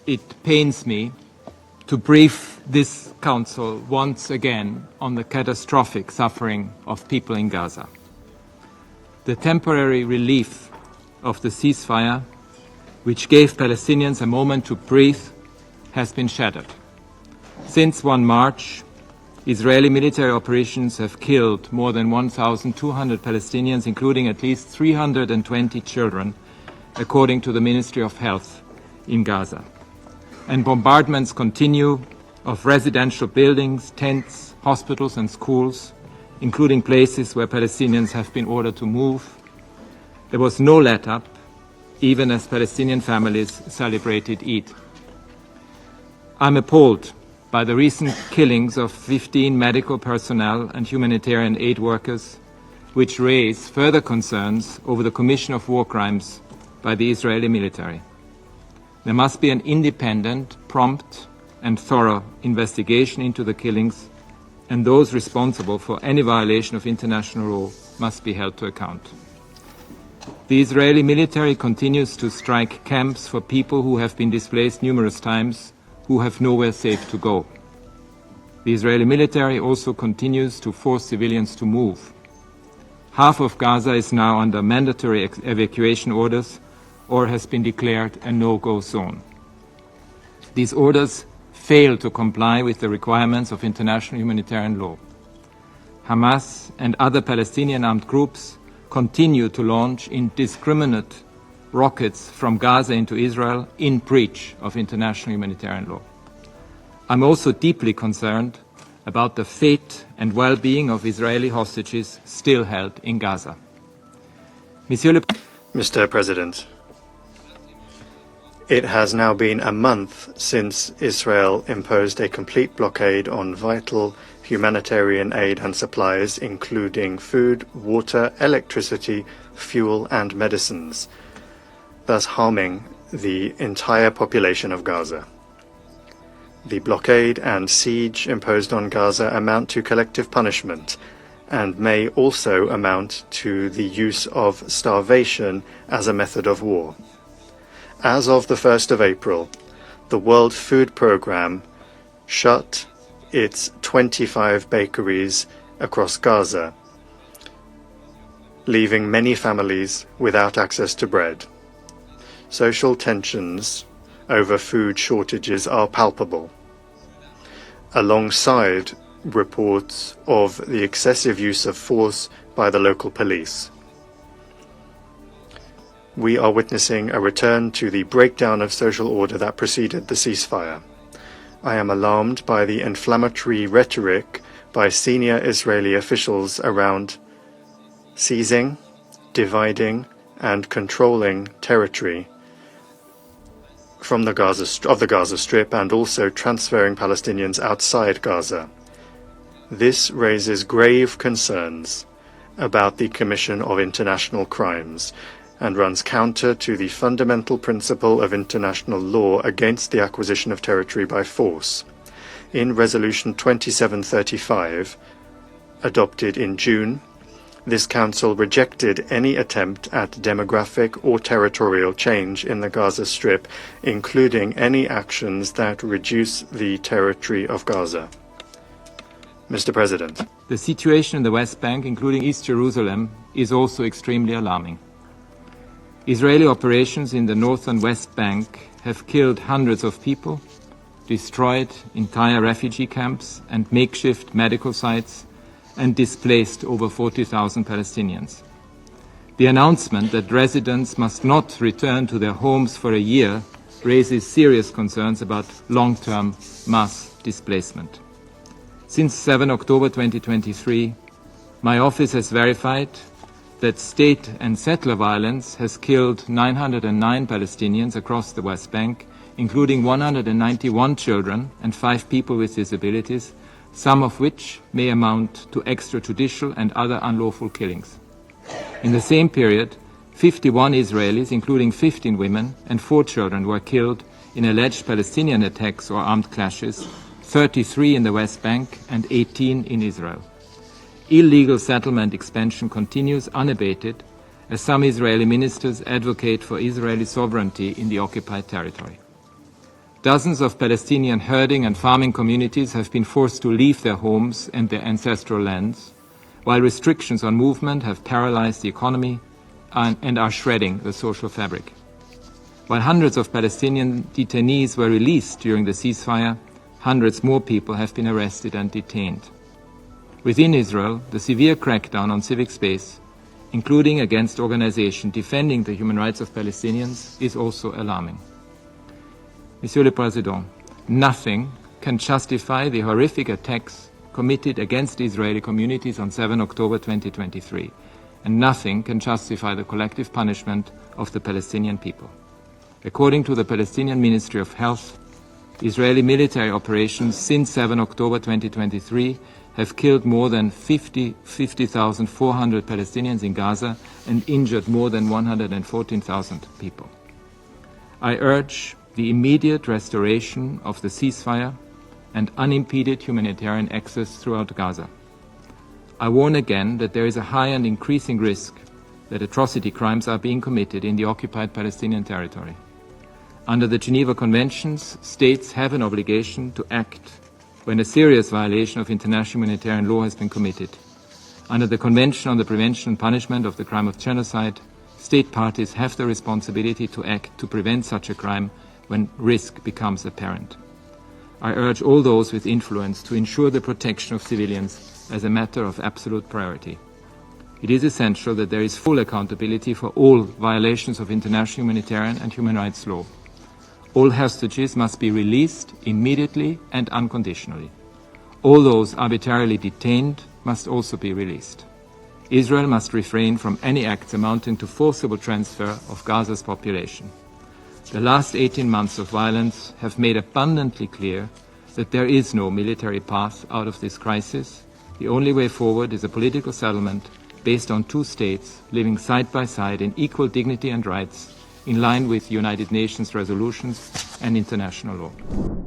it pains me to brief this Council once again on the catastrophic suffering of people in Gaza. The temporary relief of the ceasefire, which gave Palestinians a moment to breathe, has been shattered. Since 1 March, Israeli military operations have killed more than 1,200 Palestinians, including at least 320 children, according to the Ministry of Health in Gaza. And bombardments continue of residential buildings, tents, hospitals and schools, including places where Palestinians have been ordered to move. There was no let-up, even as Palestinian families celebrated Eid. I'm appalled by the recent killings of 15 medical personnel and humanitarian aid workers, which raise further concerns over the commission of war crimes by the Israeli military. There must be an independent, prompt and thorough investigation into the killings, and those responsible for any violation of international law must be held to account. The Israeli military continues to strike camps for people who have been displaced numerous times, who have nowhere safe to go. The Israeli military also continues to force civilians to move. Half of Gaza is now under mandatory evacuation orders or has been declared a no-go zone. These orders fail to comply with the requirements of international humanitarian law. Hamas and other Palestinian armed groups continue to launch indiscriminate rockets from Gaza into Israel in breach of international humanitarian law. I'm also deeply concerned about the fate and well-being of Israeli hostages still held in Gaza. Mr. President, it has now been a month since Israel imposed a complete blockade on vital humanitarian aid and supplies, including food, water, electricity, fuel and medicines, thus harming the entire population of Gaza. The blockade and siege imposed on Gaza amount to collective punishment and may also amount to the use of starvation as a method of war. As of the 1st of April, the World Food Programme shut its 25 bakeries across Gaza, leaving many families without access to bread. Social tensions over food shortages are palpable, alongside reports of the excessive use of force by the local police. We are witnessing a return to the breakdown of social order that preceded the ceasefire. I am alarmed by the inflammatory rhetoric by senior Israeli officials around seizing, dividing, and controlling territory from the Gaza Strip and also transferring Palestinians outside Gaza. This raises grave concerns about the commission of international crimes and runs counter to the fundamental principle of international law against the acquisition of territory by force. In Resolution 2735, adopted in June, this Council rejected any attempt at demographic or territorial change in the Gaza Strip, including any actions that reduce the territory of Gaza. Mr. President, the situation in the West Bank, including East Jerusalem, is also extremely alarming. Israeli operations in the North and West Bank have killed hundreds of people, destroyed entire refugee camps and makeshift medical sites, and displaced over 40,000 Palestinians. The announcement that residents must not return to their homes for a year raises serious concerns about long-term mass displacement. Since 7 October 2023, my office has verified that state and settler violence has killed 909 Palestinians across the West Bank, including 191 children and 5 people with disabilities, some of which may amount to extrajudicial and other unlawful killings. In the same period, 51 Israelis, including 15 women and 4 children, were killed in alleged Palestinian attacks or armed clashes, 33 in the West Bank and 18 in Israel. Illegal settlement expansion continues unabated as some Israeli ministers advocate for Israeli sovereignty in the occupied territory. Dozens of Palestinian herding and farming communities have been forced to leave their homes and their ancestral lands, while restrictions on movement have paralyzed the economy and are shredding the social fabric. While hundreds of Palestinian detainees were released during the ceasefire, hundreds more people have been arrested and detained. Within Israel, the severe crackdown on civic space, including against organizations defending the human rights of Palestinians, is also alarming. Monsieur le Président, nothing can justify the horrific attacks committed against Israeli communities on 7 October 2023, and nothing can justify the collective punishment of the Palestinian people. According to the Palestinian Ministry of Health, Israeli military operations since 7 October 2023 have killed more than 50,400 Palestinians in Gaza and injured more than 114,000 people. I urge the immediate restoration of the ceasefire and unimpeded humanitarian access throughout Gaza. I warn again that there is a high and increasing risk that atrocity crimes are being committed in the occupied Palestinian territory. Under the Geneva Conventions, states have an obligation to act when a serious violation of international humanitarian law has been committed. Under the Convention on the Prevention and Punishment of the Crime of Genocide, state parties have the responsibility to act to prevent such a crime when risk becomes apparent. I urge all those with influence to ensure the protection of civilians as a matter of absolute priority. It is essential that there is full accountability for all violations of international humanitarian and human rights law. All hostages must be released immediately and unconditionally. All those arbitrarily detained must also be released. Israel must refrain from any acts amounting to forcible transfer of Gaza's population. The last 18 months of violence have made abundantly clear that there is no military path out of this crisis. The only way forward is a political settlement based on two states living side by side in equal dignity and rights, in line with United Nations resolutions and international law.